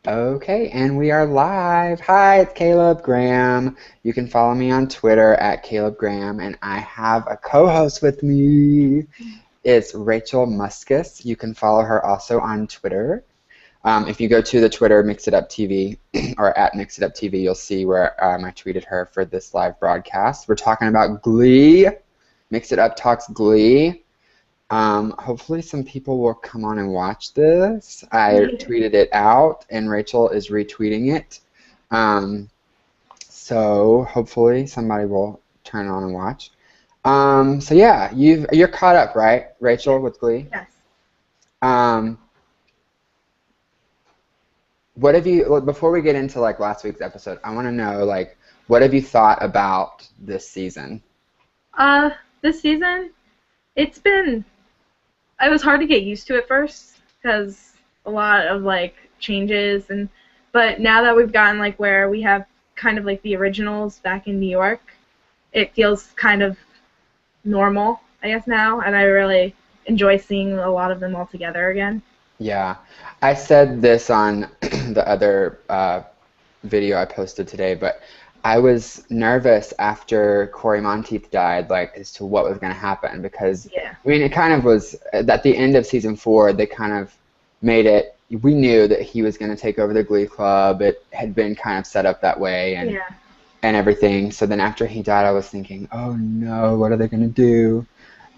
Okay, and we are live. Hi, it's Caleb Graham. You can follow me on Twitter at Caleb Graham, and I have a co-host with me. It's Rachel Muskus. You can follow her also on Twitter. If you go to the Twitter Mix It Up TV or at Mix It Up TV, you'll see where I tweeted her for this live broadcast. We're talking about Glee. Mix It Up Talks Glee. Hopefully some people will come on and watch this. I tweeted it out, and Rachel is retweeting it. So hopefully somebody will turn on and watch. So yeah, you're caught up, right, Rachel, with Glee? Yes. Um, what have you, before we get into like last week's episode, I want to know like what have you thought about this season? This season, it was hard to get used to at first because a lot of like changes but now that we've gotten like where we have kind of like the originals back in New York, it feels kind of normal, I guess now, and I really enjoy seeing a lot of them all together again. Yeah, I said this on the other video I posted today, but I was nervous after Corey Monteith died, like as to what was going to happen because Yeah. I mean it kind of was at the end of season 4. They kind of made it. We knew that he was going to take over the Glee Club. It had been kind of set up that way and Yeah. and everything. So then after he died, I was thinking, oh no, what are they going to do?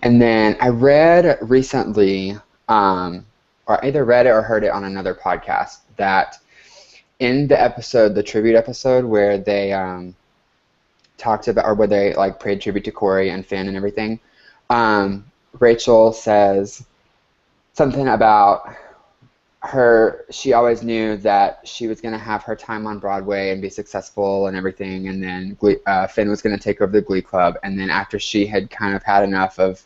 And then I read recently, or either read it or heard it on another podcast, that in the episode, the tribute episode, where they talked about, or where they like paid tribute to Corey and Finn and everything, Rachel says something about she always knew that she was going to have her time on Broadway and be successful and everything, and then Finn was going to take over the Glee Club, and then after she had kind of had enough of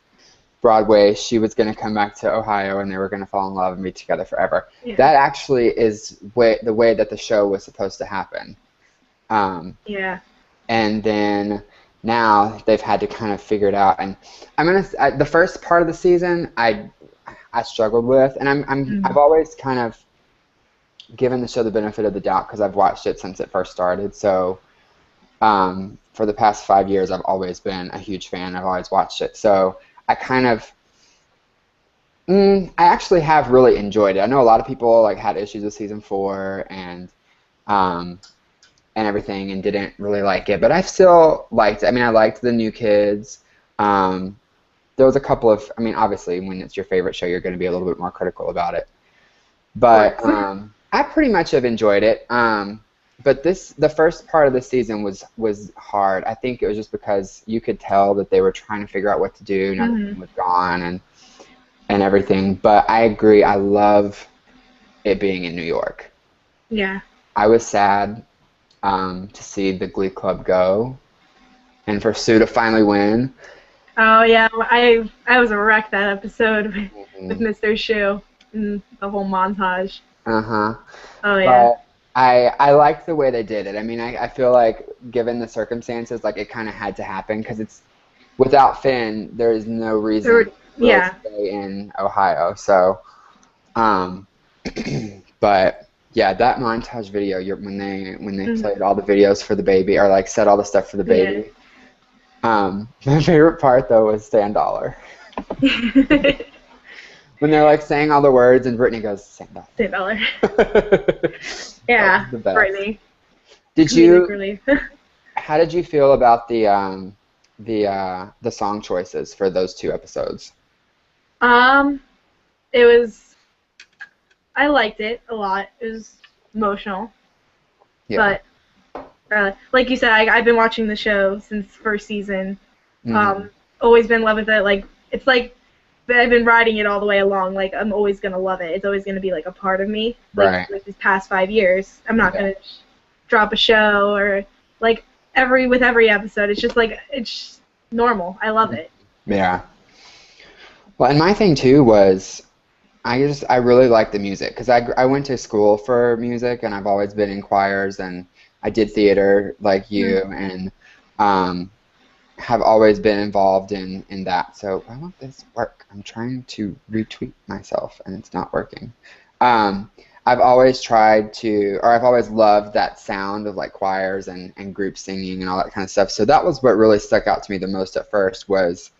Broadway, she was going to come back to Ohio and they were going to fall in love and be together forever. Yeah. That actually is the way that the show was supposed to happen. Yeah. And then now they've had to kind of figure it out. And the first part of the season I struggled with, and I've always kind of given the show the benefit of the doubt because I've watched it since it first started. So for the past 5 years, I've always been a huge fan. I've always watched it. So I kind of, I actually have really enjoyed it. I know a lot of people like had issues with season 4 and everything and didn't really like it, but I still liked it. I mean, I liked the new kids. There was a couple of, I mean, obviously when it's your favorite show, you're going to be a little bit more critical about it. But I pretty much have enjoyed it. But the first part of the season was hard. I think it was just because you could tell that they were trying to figure out what to do. Now that Finn was gone and everything. But I agree. I love it being in New York. Yeah. I was sad to see the Glee Club go and for Sue to finally win. Oh yeah, I was a wreck that episode with Mr. Shu and the whole montage. Uh-huh. Oh yeah. But I liked the way they did it. I mean, I feel like given the circumstances, like it kind of had to happen because it's without Finn, there is no reason to stay in Ohio. So, but yeah, that montage video, when they played all the videos for the baby or like said all the stuff for the baby. My favorite part though was Stan Dollar. When they're like saying all the words and Brittany goes, Stan Dollar. Stan Dollar. Yeah, Brittany. How did you feel about the song choices for those 2 episodes? I liked it a lot. It was emotional. Yeah. But like you said, I've been watching the show since first season. Always been in love with it. Like it's like I've been riding it all the way along. Like I'm always gonna love it. It's always gonna be like a part of me. Like these past 5 years, I'm not gonna drop a show or like with every episode. It's just like it's normal. I love it. Yeah. Well, and my thing too was I really like the music because I went to school for music and I've always been in choirs and I did theater like you and have always been involved in that. So why won't this work? I'm trying to retweet myself and it's not working. I've always tried to, or I've always loved that sound of like choirs and group singing and all that kind of stuff. So that was what really stuck out to me the most at first was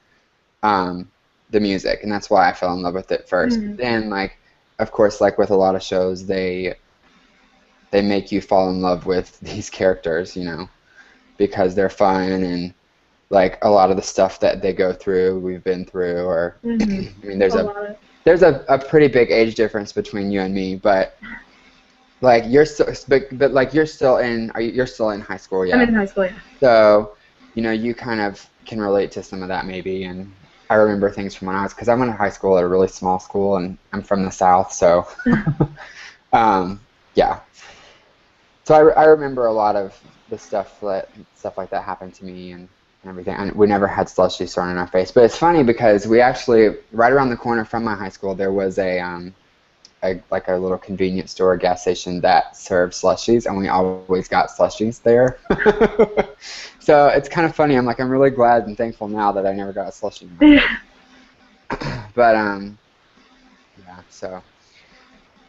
the music, and that's why I fell in love with it first. Mm-hmm. Then, like, of course, like with a lot of shows, they make you fall in love with these characters, you know, because they're fun and like a lot of the stuff that they go through, we've been through, or Mm-hmm. I mean, there's a pretty big age difference between you and me, but like you're still, but like you're still in, you're still in high school, yeah. I'm in high school, yeah. So, you know, you kind of can relate to some of that maybe, and I remember things from when because I went to high school at a really small school, and I'm from the South, so yeah. So I remember a lot of the stuff like that happened to me and everything. And we never had slushies thrown in our face, but it's funny because we actually right around the corner from my high school there was a little convenience store, gas station that served slushies, and we always got slushies there. So it's kind of funny. I'm really glad and thankful now that I never got a slushie. But yeah. So,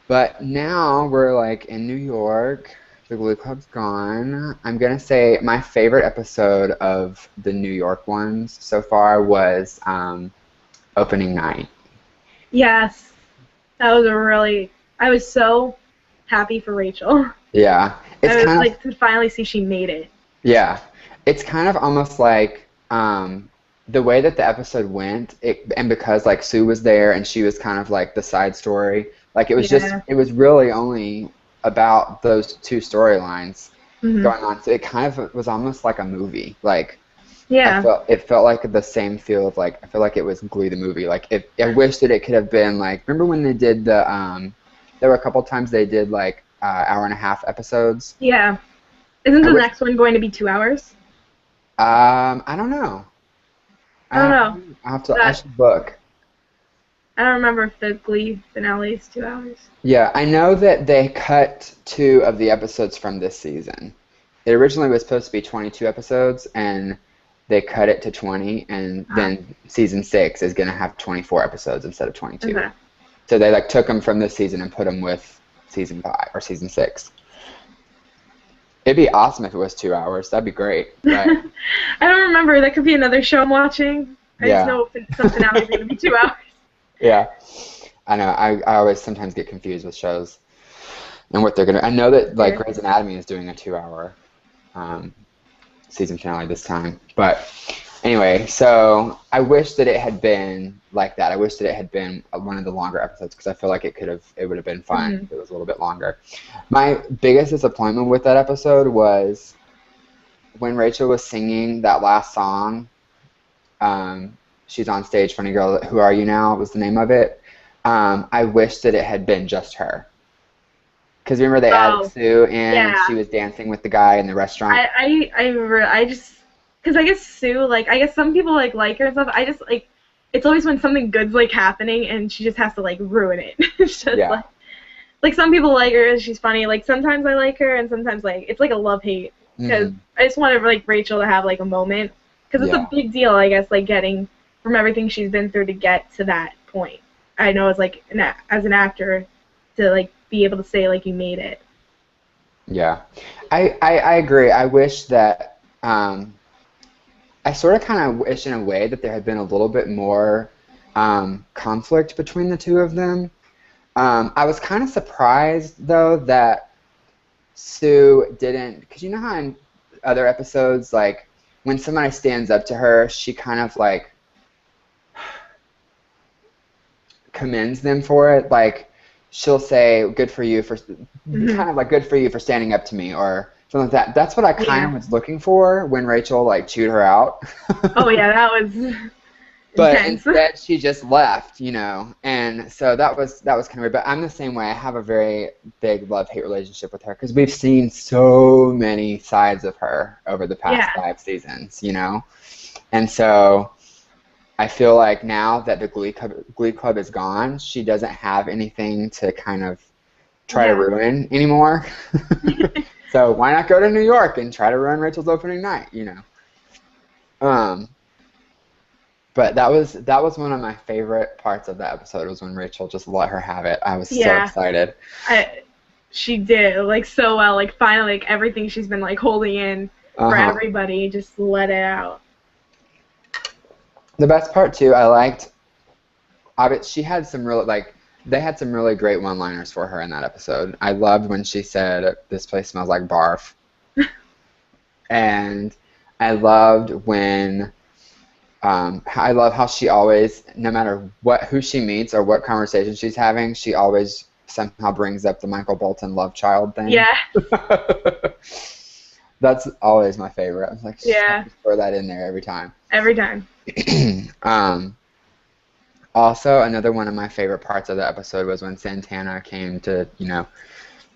but now we're like in New York. The Glee Club's gone. I'm gonna say my favorite episode of the New York ones so far was opening night. Yes, that was I was so happy for Rachel. Yeah, I was like to finally see she made it. Yeah, it's kind of almost like the way that the episode went, and because like Sue was there and she was kind of like the side story, like it was it was really only about those two storylines going on. So it kind of was almost like a movie. Like, yeah, it felt like the same feel of like, I feel like it was Glee the movie. Like, I wish that it could have been like, remember when they did the there were a couple times they did like hour and a half episodes. Yeah, isn't the next one going to be 2 hours? I don't know. I don't know. I should look. I don't remember if the Glee finale is 2 hours. Yeah, I know that they cut 2 of the episodes from this season. It originally was supposed to be 22 episodes, and they cut it to 20, and then season 6 is going to have 24 episodes instead of 22. Okay. So they like took them from this season and put them with season 5 or season 6. It'd be awesome if it was 2 hours. That'd be great. Right? I don't remember. That could be another show I'm watching. I just know something else is going to be 2 hours. Yeah, I know. I always sometimes get confused with shows and what they're gonna. I know that like Grey's Anatomy is doing a 2-hour season finale this time, but anyway. So I wish that it had been like that. I wish that it had been one of the longer episodes because I feel like it would have been fun if it was a little bit longer. My biggest disappointment with that episode was when Rachel was singing that last song. She's on stage, Funny Girl, Who Are You Now was the name of it. I wish that it had been just her. Because remember they added Sue in and she was dancing with the guy in the restaurant? I just, because I guess Sue, like, I guess some people, like her and stuff. I just, like, it's always when something good's, like, happening and she just has to, like, ruin it. It's just, like, some people like her, she's funny. Like, sometimes I like her and sometimes, like, it's like a love-hate. Because I just wanted, like, Rachel to have, like, a moment. Because it's a big deal, I guess, like, getting from everything she's been through to get to that point. I know as like as an actor to like be able to say like you made it. Yeah, I agree. I wish that I sort of kind of wish in a way that there had been a little bit more conflict between the two of them. I was kind of surprised though that Sue didn't, because you know how in other episodes like when somebody stands up to her, she kind of like commends them for it. Like she'll say, "Good for you for," kind of like, "Good for you for standing up to me," or something like that. That's what I kind of was looking for when Rachel like chewed her out. Oh yeah, that was. But instead, she just left, you know, and so that was kind of weird. But I'm the same way. I have a very big love-hate relationship with her because we've seen so many sides of her over the past 5 seasons, you know, and so I feel like now that the Glee Club is gone, she doesn't have anything to kind of try to ruin anymore. So why not go to New York and try to ruin Rachel's opening night, you know? But that was one of my favorite parts of that episode was when Rachel just let her have it. I was so excited. she did like so well. Like finally, like everything she's been like holding in for everybody, just let it out. The best part too, I liked. She had some real they had some really great one-liners for her in that episode. I loved when she said, "This place smells like barf," and I loved when. I love how she always, no matter who she meets or what conversation she's having, she always somehow brings up the Michael Bolton love child thing. Yeah. That's always my favorite. I was like, yeah, throw that in there every time. Every time. Also, another one of my favorite parts of the episode was when Santana came to,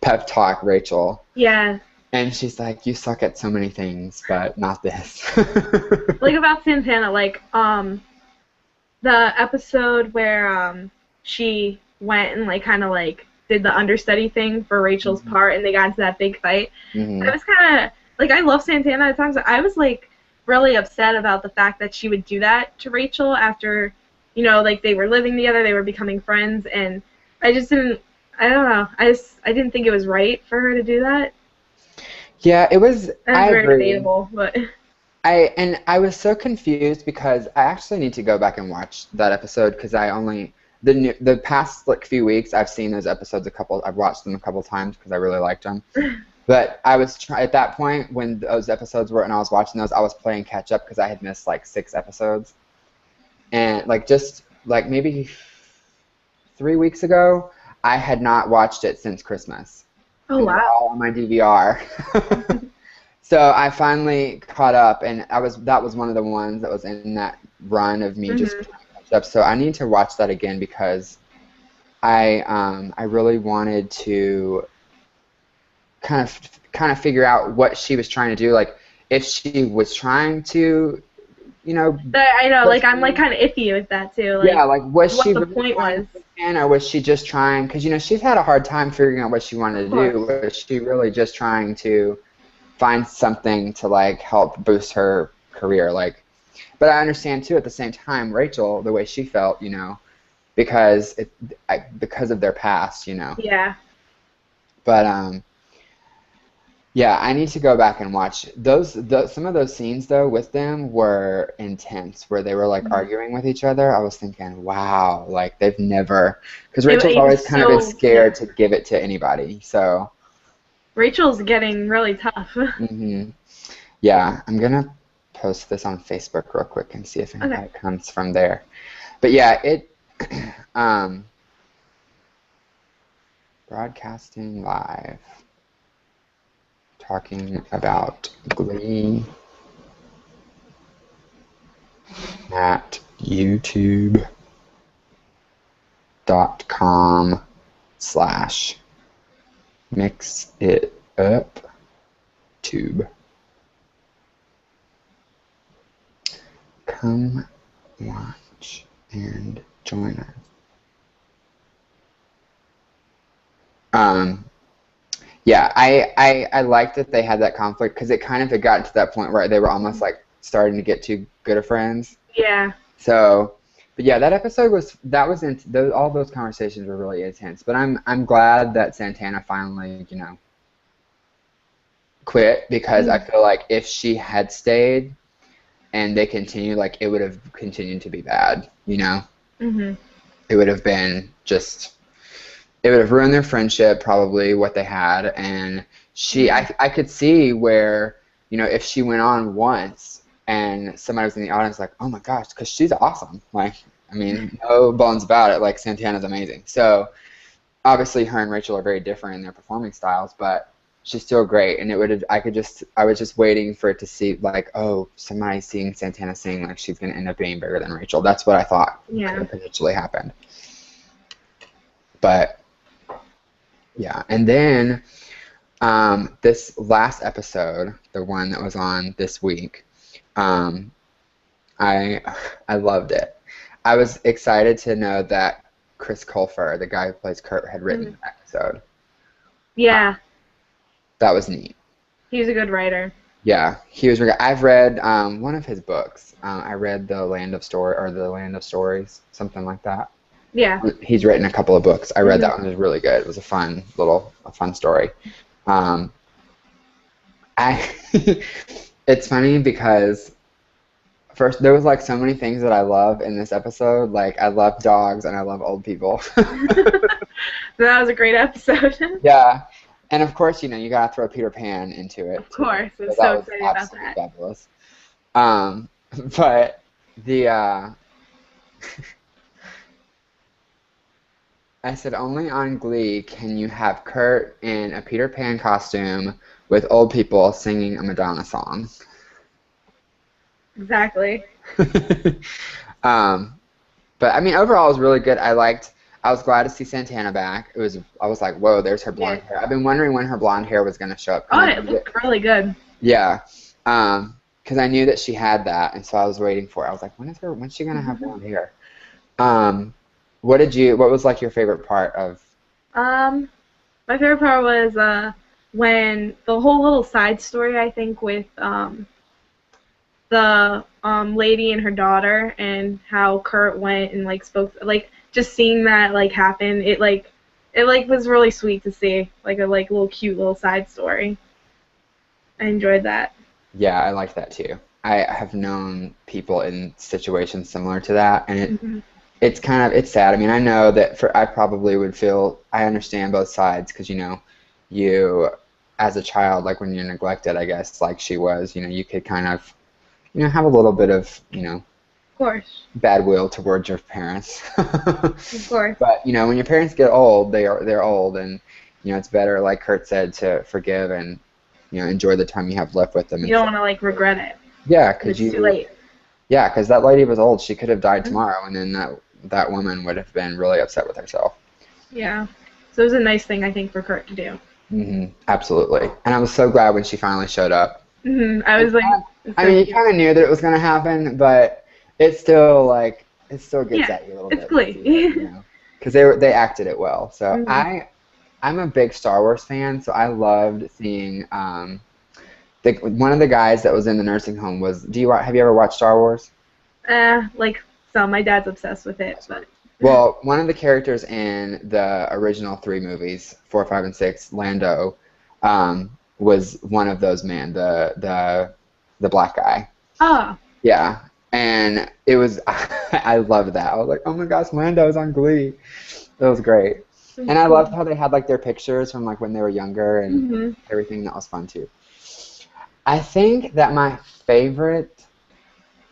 pep talk Rachel. Yeah. And she's like, you suck at so many things, but not this. Like about Santana, like, the episode where, she went and, like, kind of, like, did the understudy thing for Rachel's part, and they got into that big fight. I was kind of, like, I love Santana at times, but I was, like, really upset about the fact that she would do that to Rachel after, like, they were living together, they were becoming friends, and I just didn't, I don't know, I didn't think it was right for her to do that. Yeah, it was. I very agree. debatable, but I was so confused because I actually need to go back and watch that episode because the past few weeks I've seen those episodes I've watched them a couple times because I really liked them. But I was at that point when those episodes were and I was watching those, I was playing catch up because I had missed 6 episodes, and just maybe 3 weeks ago I had not watched it since Christmas. Oh, wow. All on my DVR. So I finally caught up, and that was one of the ones that was in that run of me just catch up. So I need to watch that again because I really wanted to kind of figure out what she was trying to do, if she was trying to, I know, I'm kind of iffy with that too. Was what she the point was. Or was she just trying? Because she's had a hard time figuring out what she wanted to do. Was she really just trying to find something to help boost her career? But I understand too at the same time Rachel, the way she felt, because of their past, Yeah. But yeah, I need to go back and watch some of those scenes though with them were intense, where they were arguing with each other. I was thinking, wow, they've never, because Rachel's always kind of been scared to give it to anybody, so. Rachel's getting really tough. Yeah, I'm gonna post this on Facebook real quick and see if anybody comes from there. But yeah, broadcasting live, talking about Glee at youtube.com/Mix It Up Tube. Come watch and join us. Yeah, I liked that they had that conflict because it kind of had gotten to that point where they were almost starting to get too good of friends. Yeah. So, but yeah, that episode all those conversations were really intense. But I'm glad that Santana finally, quit, because I feel like if she had stayed and they continued, it would have continued to be bad, It would have been it would have ruined their friendship, probably, what they had, and I could see where, if she went on once and somebody was in the audience oh my gosh, because she's awesome, no bones about it, Santana's amazing. So obviously her and Rachel are very different in their performing styles, but she's still great, and I was just waiting for it to see oh, somebody seeing Santana sing, she's gonna end up being bigger than Rachel. That's what I thought could have potentially happened. But yeah, and then this last episode, the one that was on this week, I loved it. I was excited to know that Chris Colfer, the guy who plays Kurt, had written the episode. Yeah. That was neat. He's a good writer. Yeah, he was. I've read one of his books. I read The Land of Stories, something like that. Yeah. He's written a couple of books. I read that one. It was really good. It was a fun story. I it's funny because first there was like so many things that I love in this episode. Like I love dogs and I love old people. That was a great episode. Yeah. And of course, you gotta throw Peter Pan into it. Of course. I'm So so that was excited about absolutely that. fabulous. But the I said only on Glee can you have Kurt in a Peter Pan costume with old people singing a Madonna song. Exactly. But I mean, overall, it was really good. I was glad to see Santana back. I was like, whoa, there's her blonde hair. I've been wondering when her blonde hair was going to show up. Oh, it looked really good. Yeah. Because I knew that she had that, and so I was waiting for it. I was like, when's she going to have blonde hair? What was like your favorite part of? My favorite part was when the whole little side story, I think, with the lady and her daughter, and how Kurt went and like spoke, like just seeing that like happen, it was really sweet to see, like a little cute little side story. I enjoyed that. Yeah, I liked that too. I have known people in situations similar to that, and it's sad. I mean, I know that I probably would feel, I understand both sides because, you as a child, like when you're neglected, I guess, like she was, you could kind of, have a little bit of, Of course. bad will towards your parents. Of course. But, when your parents get old, they're old, and, it's better, like Kurt said, to forgive and, enjoy the time you have left with them. You don't want to, like, regret it. Yeah, because it's too late. Yeah, because that lady was old. She could have died tomorrow, and then that woman would have been really upset with herself. Yeah. So it was a nice thing, I think, for Kurt to do. Absolutely. And I was so glad when she finally showed up. I was like... I mean, you kind of knew that it was going to happen, but it still gets at you a little bit. It's Glee. Because they acted it well. So I'm a big Star Wars fan, so I loved seeing one of the guys that was in the nursing home was. Have you ever watched Star Wars? Like some. My dad's obsessed with it, but. Well, one of the characters in the original 3 movies, 4, 5, and 6, Lando, was one of those men, the black guy. Oh. Yeah, and it was. I loved that. I was like, oh my gosh, Lando's on Glee. That was great. And I loved how they had like their pictures from like when they were younger and everything. That was fun too. I think that my favorite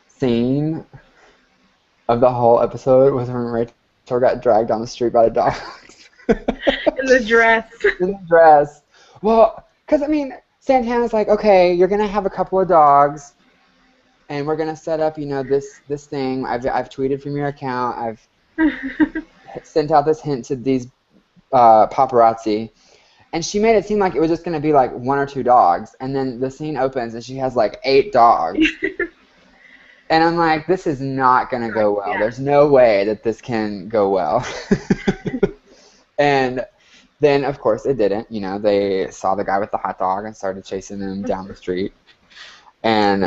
scene of the whole episode was when Rachel got dragged down the street by the dogs. In the dress. In the dress. Well, because I mean, Santana's like, okay, you're gonna have a couple of dogs, and we're gonna set up, this thing. I've tweeted from your account. I've sent out this hint to these paparazzi, and she made it seem like it was just going to be like 1 or 2 dogs, and then the scene opens and she has like 8 dogs. And I'm like, this is not going to go well. There's no way that this can go well. And then of course it didn't. They saw the guy with the hot dog and started chasing him down the street, and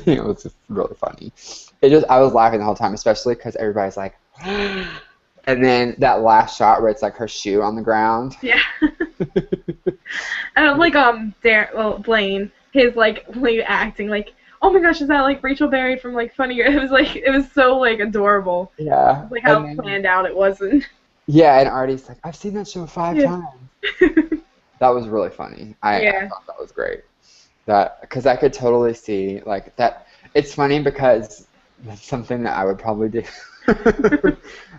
it was just really funny. I was laughing the whole time, especially because everybody's like and then that last shot where it's like her shoe on the ground. Yeah. And like Blaine, his like acting like, oh my gosh, is that like Rachel Berry from like Funny? It was so like adorable. Yeah. Like how planned out it wasn't. Yeah, and Artie's like, I've seen that show 5 times. That was really funny. I thought that was great. Because I could totally see like that. It's funny because that's something that I would probably do.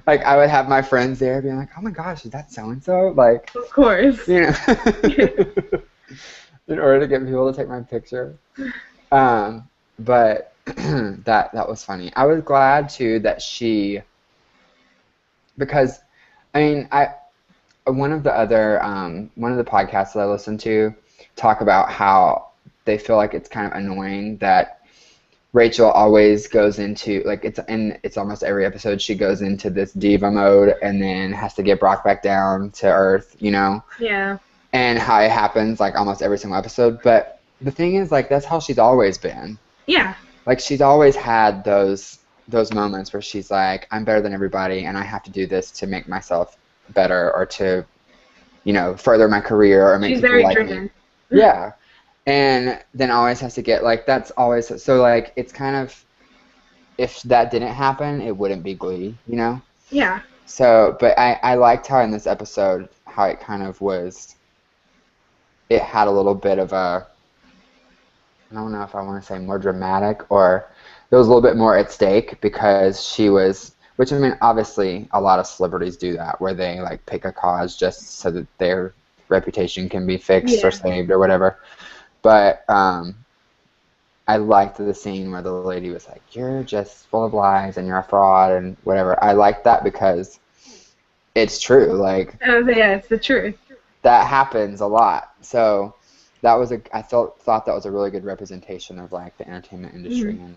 Like I would have my friends there being like, oh my gosh, is that so and so? Like, of course. In order to get people to take my picture. But that was funny. I was glad too that because I mean one of the podcasts that I listened to talk about how they feel like it's kind of annoying that Rachel always goes into, like, it's almost every episode she goes into this diva mode and then has to get Brock back down to earth, Yeah. And how it happens, like, almost every single episode. But the thing is, like, that's how she's always been. Yeah. Like, she's always had those those moments where she's like, I'm better than everybody, and I have to do this to make myself better or to, further my career or make She's people very like driven. me. Yeah. And then always has to get, like, that's always, so, like, it's kind of, if that didn't happen, it wouldn't be Glee, Yeah. So, but I liked how in this episode, how it kind of was, it had a little bit of a, I don't know if I want to say more dramatic, or there was a little bit more at stake because she was, which, I mean, obviously a lot of celebrities do that, where they, like, pick a cause just so that their reputation can be fixed or saved or whatever. But I liked the scene where the lady was like, you're just full of lies and you're a fraud and whatever. I liked that because it's true. Like, yeah, it's the truth. That happens a lot. So that was I thought that was a really good representation of, like, the entertainment industry and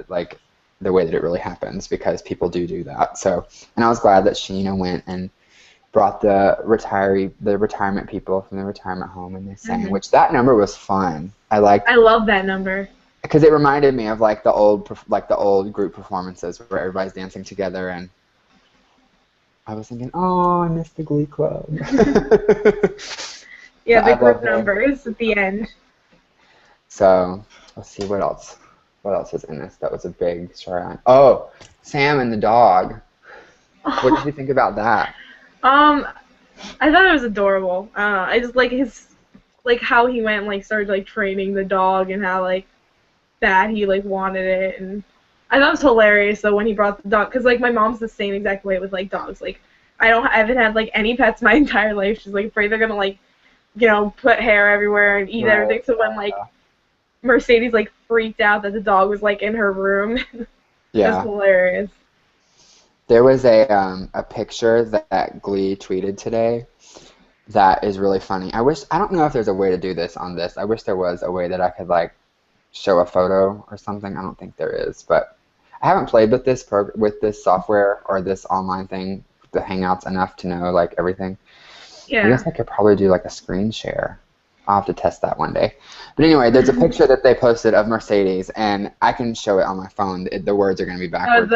like the way that it really happens, because people do that. So, and I was glad that she, went and brought the retirement people from the retirement home, and they sang, which that number was fun. I love that number. Because it reminded me of, like, the old group performances where everybody's dancing together, and I was thinking, oh, I miss the Glee Club. Yeah, the group numbers at the end. So let's see what else. What else was in this? That was a big storyline. Oh, Sam and the dog. What did you think about that? I thought it was adorable. I just like how he went and, like, started, like, training the dog, and how, like, bad he, like, wanted it, and I thought it was hilarious though when he brought the dog, because, like, my mom's the same exact way with, like, dogs. Like, I haven't had, like, any pets my entire life. She's, like, afraid they're gonna, like, put hair everywhere and eat everything. So when, like, Mercedes, like, freaked out that the dog was, like, in her room, yeah, that's hilarious. There was a picture that Glee tweeted today that is really funny. I don't know if there's a way to do this on this. I wish there was a way that I could, like, show a photo or something. I don't think there is, but I haven't played with this software or this online thing, the Hangouts, enough to know, like, everything. Yeah. I guess I could probably do, like, a screen share. I'll have to test that one day. But anyway, there's a picture that they posted of Mercedes, and I can show it on my phone. The words are going to be backwards.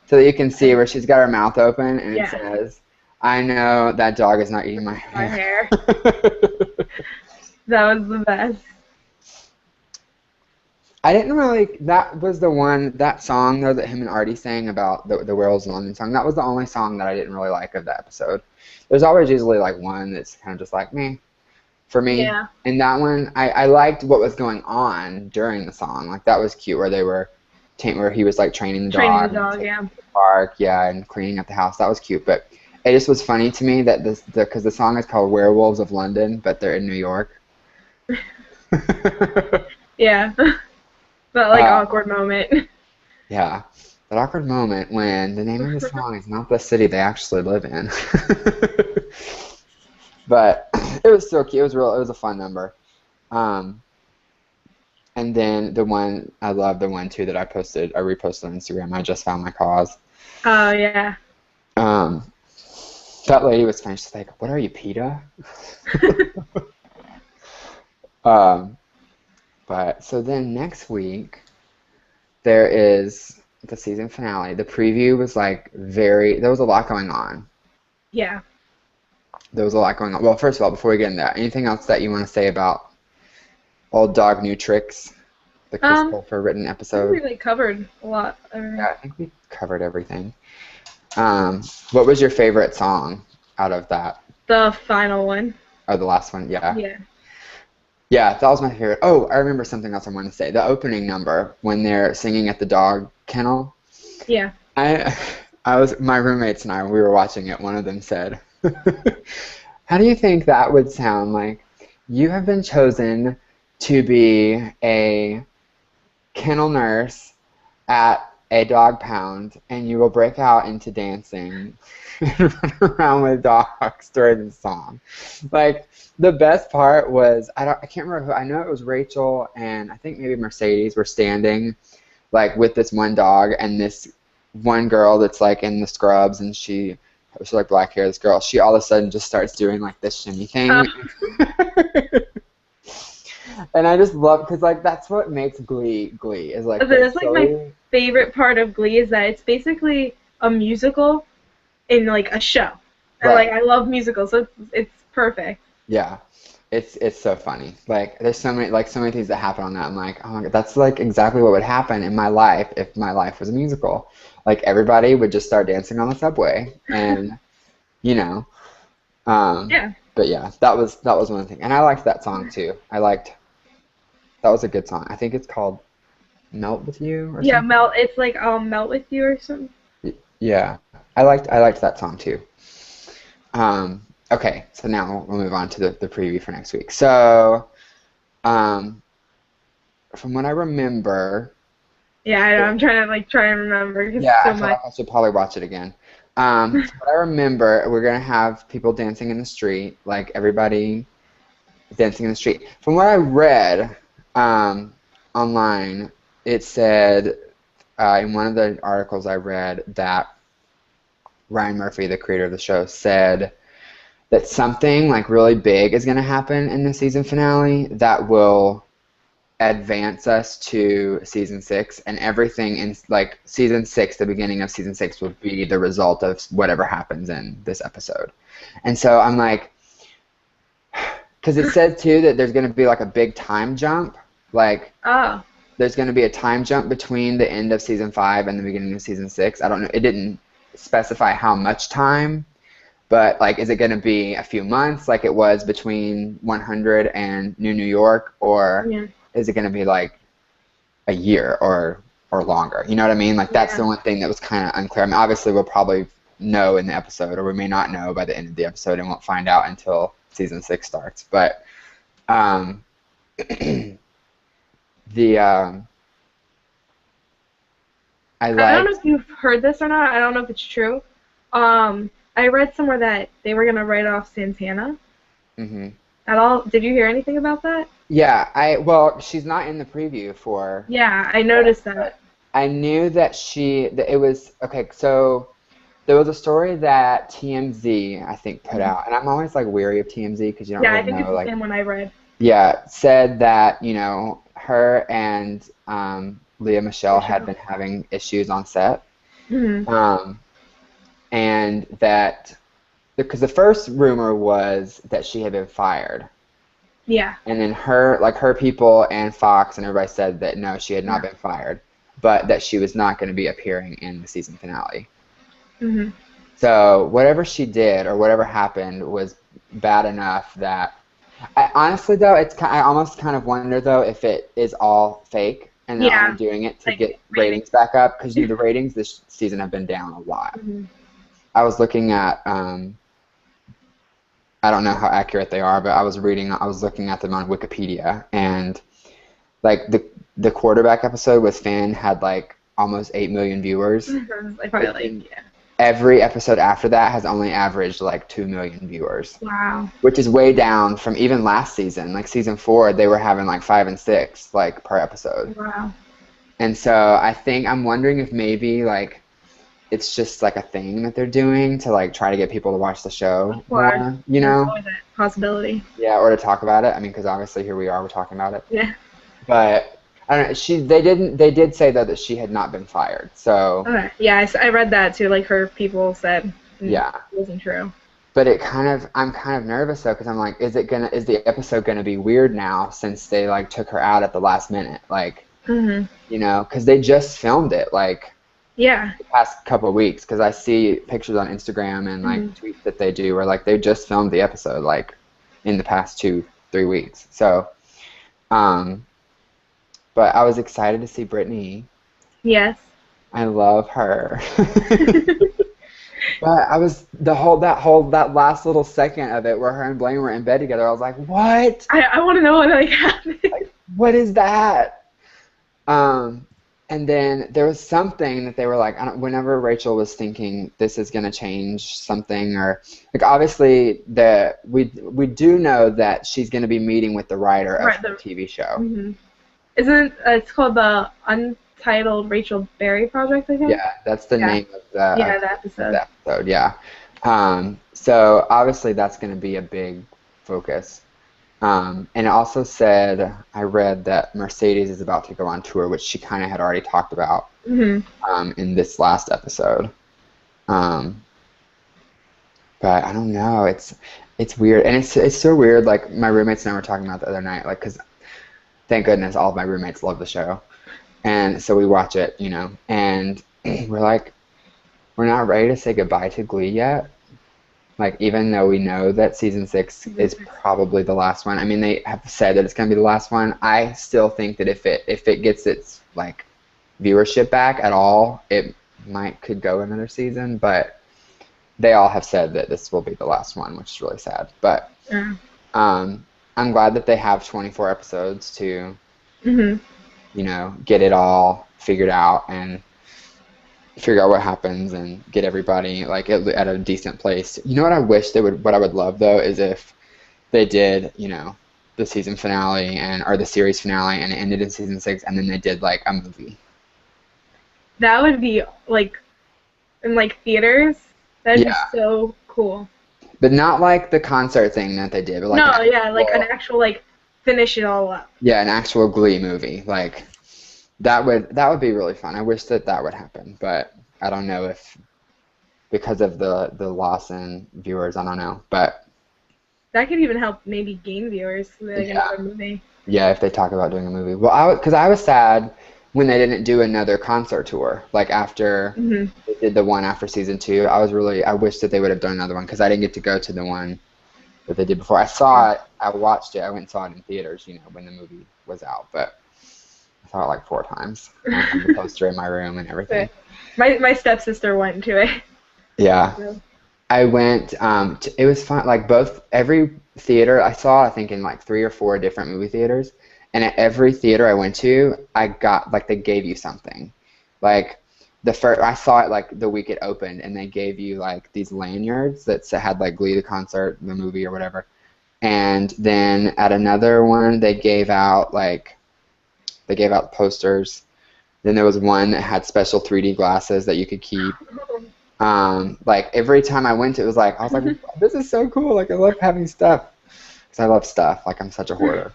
So that you can see where she's got her mouth open, and it says, I know that dog is not eating my hair. That was the best. I didn't really, that was that song, though, that him and Artie sang about, the Werewolves in London song. That was the only song that I didn't really like of that episode. There's always usually, like, one that's kind of just like, meh, for me. Yeah. And that one, I liked what was going on during the song. Like, that was cute, where he was, like, training the dog. Yeah. The park, and cleaning up the house. That was cute, but it just was funny to me that because the song is called Werewolves of London, but they're in New York. Yeah. That, like, awkward moment. Yeah. That awkward moment when the name of the song is not the city they actually live in. But it was still cute. It was a fun number. And then I love the one too that I reposted on Instagram. I just found my cause. Oh yeah. That lady was funny. She's like, "What are you, PETA?" But so then next week there is the season finale. The preview was, like, there was a lot going on. Yeah. There was a lot going on. Well, first of all, before we get into that, anything else that you want to say about Old Dog New Tricks, the Chris Colfer written episode? I think we, like, covered a lot. Yeah, I think we covered everything. What was your favorite song out of that? The final one. Oh, the last one, yeah. Yeah. Yeah, that was my favorite. Oh, I remember something else I wanted to say. The opening number, when they're singing at the dog kennel. Yeah. My roommates and I, when we were watching it, one of them said, how do you think that would sound like? You have been chosen to be a kennel nurse at a dog pound, and you will break out into dancing and run around with dogs during the song. Like, the best part was, I can't remember who, I know it was Rachel and I think maybe Mercedes were standing, like, with this one dog, and this one girl that's, like, in the scrubs, and she's like black hair, this girl, she all of a sudden just starts doing, like, this shimmy thing. And I just love, because like that's what makes Glee is like That's like my silly. favorite part of Glee is that it's basically a musical in like a show, and like Right. I love musicals, so it's perfect. Yeah. It's so funny. Like there's so many things that happen on that. I'm like, oh my God, that's like exactly what would happen in my life if my life was a musical. Like everybody would just start dancing on the subway, and you know, Yeah. but yeah, that was one thing. And I liked that song too. That was a good song. I think it's called Melt with You or Yeah, something. melt. It's like melt with you or something. Yeah. I liked that song too. Okay, so now we'll move on to the preview for next week. So, um, from what I remember, Yeah, I know. I'm trying to like try and remember because yeah, I so feel much. like I should probably watch it again. From what I remember, we're gonna have people dancing in the street, like everybody dancing in the street. From what I read, online, it said in one of the articles I read that Ryan Murphy, the creator of the show, said that something like really big is going to happen in the season finale that will advance us to season 6, and everything in like season 6, the beginning of season 6 will be the result of whatever happens in this episode. And so I'm like, because it said too that there's going to be like a big time jump, like Oh. there's going to be a time jump between the end of season 5 and the beginning of season 6. I don't know, it didn't specify how much time. But like, is it going to be a few months like it was between 100 and New York, or Yeah. is it going to be like a year or longer? You know what I mean? Like that's the Yeah. one thing that was kind of unclear. I mean, obviously we'll probably know in the episode, or we may not know by the end of the episode, and won't find out until season 6 starts. But um, the I I don't know liked. if you've heard this or not. I don't know if it's true. I read somewhere that they were gonna write off Santana Mhm. at all. Did you hear anything about that? Yeah, well, she's not in the preview for Yeah, I that noticed episode. that. I knew that it was okay. So there was a story that TMZ, I think, put Mhm. out, and I'm always like weary of TMZ because you don't Yeah, I really think it's know. the Like, same one I read. yeah, said that her and Leah The Michelle had show. been having issues on set, Hmm. um, and that because the first rumor was that she had been fired. Yeah. And then her people and Fox and everybody said that no, she had not Yeah. been fired, but that she was not going to be appearing in the season finale. Hmm. So whatever she did or whatever happened was bad enough that honestly though, I almost kind of wonder though if it is all fake and they're only Yeah. doing it to Like get rating. ratings back up, because the ratings this season have been down a lot. Hmm. I was looking at I don't know how accurate they are, but I was looking at them on Wikipedia, and like the quarterback episode with Finn had like almost 8 million viewers. I probably like And yeah. every episode after that has only averaged like 2 million viewers, Wow. which is way down from even last season. Like season 4, they were having like 5 and 6 like per episode. Wow. And so I'm wondering if maybe like it's just like a thing that they're doing to like try to get people to watch the show Of course. more, There's always that possibility. Yeah, or to talk about it. I mean, because obviously here we are, we're talking about it. Yeah. But I don't know. They did say though that she had not been fired. So Okay. Yeah, I read that too. Like her people said yeah. it wasn't true. But I'm kind of nervous though, because I'm like, is the episode gonna be weird now since they like took her out at the last minute, like, Hmm. because they just filmed it like Yeah. the past couple of weeks. Because I see pictures on Instagram and like Hmm. tweets that they do where like they just filmed the episode like in the past 2-3 weeks. So, um, but I was excited to see Brittany. Yes. I love her. But I was that last little second of it where her and Blaine were in bed together. I was like, "What? I want to know what like happened. Like, what is that?" And then there was something that they were like, whenever Rachel was thinking this is gonna change something, or like obviously we do know that she's gonna be meeting with the writer of Right. the TV show. Hmm. Isn't it's called the Untitled Rachel Berry Project? I think. Yeah, that's the Yeah. name of the Yeah, the episode. Yeah. So obviously that's going to be a big focus. And it also said, I read that Mercedes is about to go on tour, which she kind of had already talked about in this last episode. But I don't know. It's weird, and it's so weird. Like my roommates and I were talking about the other night, like because thank goodness all of my roommates love the show, and so we watch it, and we're not ready to say goodbye to Glee yet. Like, even though we know that season 6 is probably the last one. I mean, they have said that it's going to be the last one. I still think that if it gets its, like, viewership back at all, it could go another season. But they all have said that this will be the last one, which is really sad. But I'm glad that they have 24 episodes to, get it all figured out and figure out what happens and get everybody like at a decent place. You know what I wish what I would love though is if they did, the season finale or the series finale and it ended in season 6 and then they did like a movie. That would be like in like theaters. That'd be so cool. But not like the concert thing that they did, but like an actual like finish it all up. Yeah, an actual Glee movie. Like that would be really fun. I wish that would happen, but I don't know if because of the loss in viewers, I don't know. But that could even help maybe gain viewers like another movie. Yeah, if they talk about doing a movie. Well, because I was sad when they didn't do another concert tour. Like after they did the one after season 2, I wish that they would have done another one because I didn't get to go to the one that they did before. I saw it, I watched it, I went and saw it in theaters, when the movie was out, but I saw it like 4 times. I had the poster in my room and everything. My stepsister went to it. Yeah. So. I went, it was fun, like every theater I saw, I think in like 3 or 4 different movie theaters, and at every theater I went to, I got, like they gave you something. Like I saw it like the week it opened, and they gave you like these lanyards that had like Glee the concert, the movie or whatever. And then at another one, they gave out posters. Then there was one that had special 3D glasses that you could keep. Like every time I went, I was like, this is so cool. Like I love having stuff because I love stuff. Like I'm such a hoarder,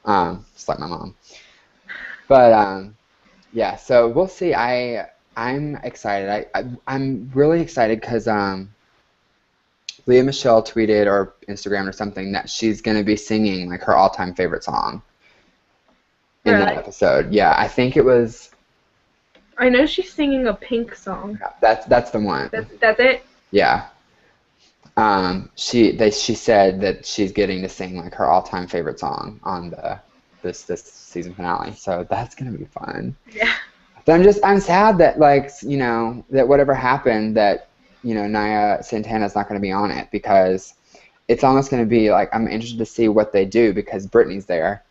just like my mom. But yeah, so we'll see. I'm excited. I'm really excited because Leah Michelle tweeted or Instagrammed or something that she's gonna be singing like her all-time favorite song in that episode. Yeah, I think it was. I know she's singing a Pink song. Yeah, that's the one. That's it? Yeah. She said that she's getting to sing like her all-time favorite song on this season finale. So that's gonna be fun. Yeah. But I'm sad that that whatever happened that Naya Santana's not gonna be on it because it's almost gonna be like I'm interested to see what they do because Brittany's there.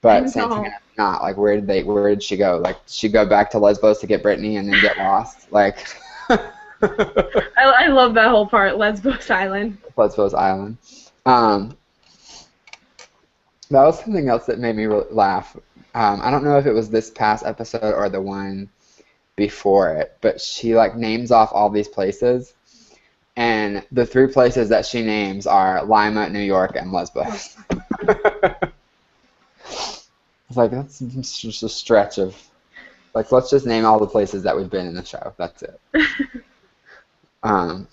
But Santana's not. Like, where did she go? Like, did she go back to Lesbos to get Brittany and then get lost? Like, I love that whole part, Lesbos Island. Lesbos Island. That was something else that made me really laugh. I don't know if it was this past episode or the one before it, but she like names off all these places, and the 3 places that she names are Lima, New York, and Lesbos. It's like, that's just a stretch of, like, let's just name all the places that we've been in the show. That's it. But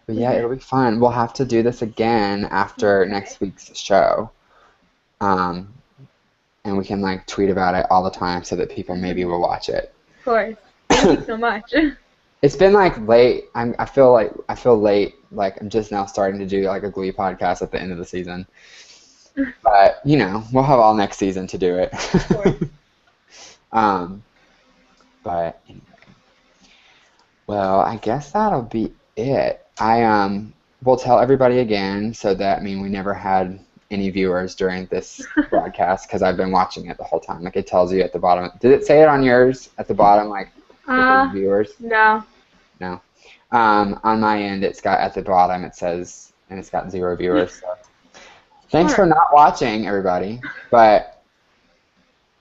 yeah, it'll be fun. We'll have to do this again after next week's show. And we can, like, tweet about it all the time so that people maybe will watch it. Of course. Thank you so much. It's been, like, late. I feel late. Like, I'm just now starting to do, like, a Glee podcast at the end of the season. But, we'll have all next season to do it. But anyway. Well, I guess that'll be it. I will tell everybody again so that, we never had any viewers during this broadcast because I've been watching it the whole time. Like, it tells you at the bottom. Did it say it on yours at the bottom, like, viewers? No. No. On my end, it's got at the bottom, it says, and it's got 0 viewers, so. Thanks for not watching, everybody, but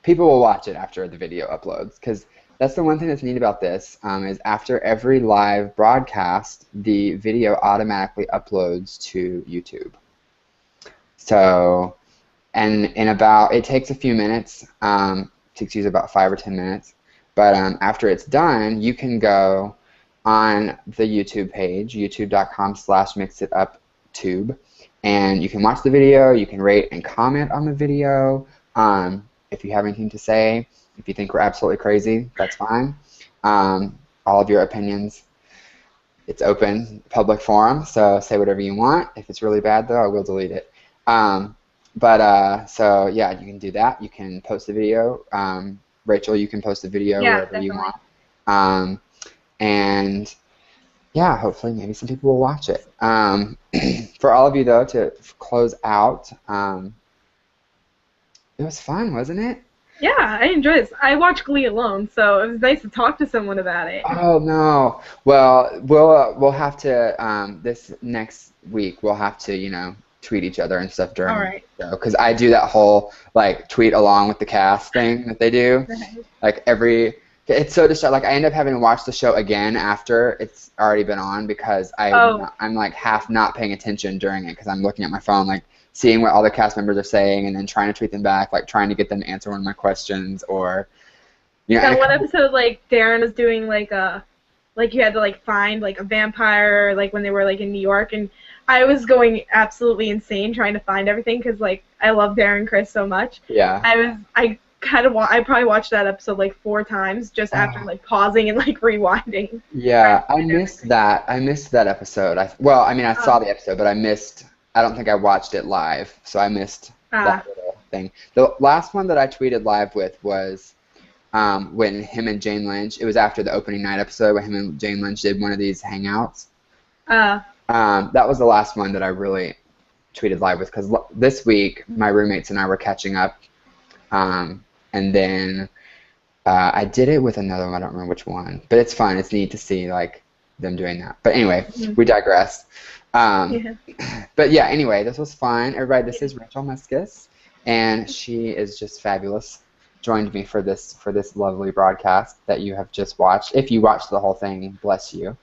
people will watch it after the video uploads, because that's the one thing that's neat about this, is after every live broadcast, the video automatically uploads to YouTube. So, and it takes a few minutes. Takes you about 5 or 10 minutes. But after it's done, you can go on the YouTube page, youtube.com/mixituptube, and you can watch the video. You can rate and comment on the video. If you have anything to say, if you think we're absolutely crazy, that's fine. All of your opinions, it's open, public forum, so say whatever you want. If it's really bad, though, I will delete it. So yeah, you can do that. You can post a video. Rachel, you can post a video wherever definitely. you want. And yeah, hopefully maybe some people will watch it. For all of you, though, to close out, it was fun, wasn't it? Yeah, I enjoyed this. I watch Glee alone, so it was nice to talk to someone about it. Oh no. Well, we'll have to this next week. We'll have to tweet each other and stuff during the show, because I do that whole like tweet along with the cast thing that they do. Like it's so distracting. Like I end up having to watch the show again after it's already been on, because I'm like half not paying attention during it because I'm looking at my phone, like seeing what all the cast members are saying and then trying to tweet them back, like trying to get them to answer one of my questions, or That one episode, like Darren was doing like you had to like find like a vampire, like when they were like in New York, and I was going absolutely insane trying to find everything because like I love Darren Chris so much. Yeah. I probably watched that episode like 4 times just after like pausing and like rewinding. Yeah, I missed that. I missed that episode. I saw the episode, but I don't think I watched it live, so I missed that little thing. The last one that I tweeted live with was when him and Jane Lynch, it was after the opening night episode when him and Jane Lynch did one of these hangouts. That was the last one that I really tweeted live with, because this week my roommates and I were catching up, and then I did it with another one. I don't remember which one, but it's fun. It's neat to see like them doing that. But anyway, we digress. But yeah, anyway, this was fun. Everybody, this is Rachel Muskus, and she is just fabulous. Joined me for this lovely broadcast that you have just watched. If you watched the whole thing, bless you.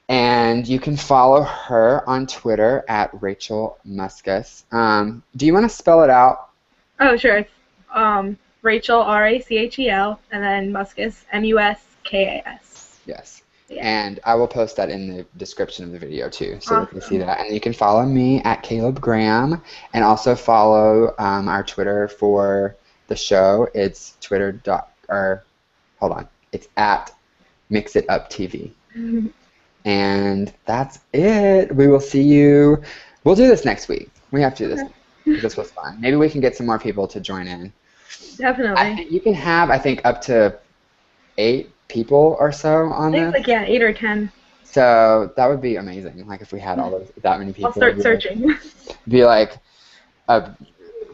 And you can follow her on Twitter at Rachel Muskus. Do you want to spell it out? Oh, sure. It's Rachel, Rachel, and then Muskus, Muskas. Yes. Yeah. And I will post that in the description of the video too, so you can see that. And you can follow me at Caleb Graham, and also follow our Twitter for the show. It's it's at MixItUpTV. And that's it. We will see you. We'll do this next week. We have to do this. This was fun. Maybe we can get some more people to join in. Definitely. You can have, I think, up to 8 people or so on this. Like 8 or 10. So that would be amazing. Like if we had that many people. I'll start searching. Be like a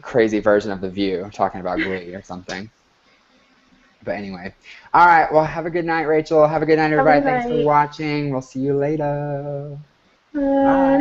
crazy version of The View talking about Glee or something. But anyway. All right. Well, have a good night, Rachel. Have a good night, everybody. Thanks for watching. We'll see you later. Bye.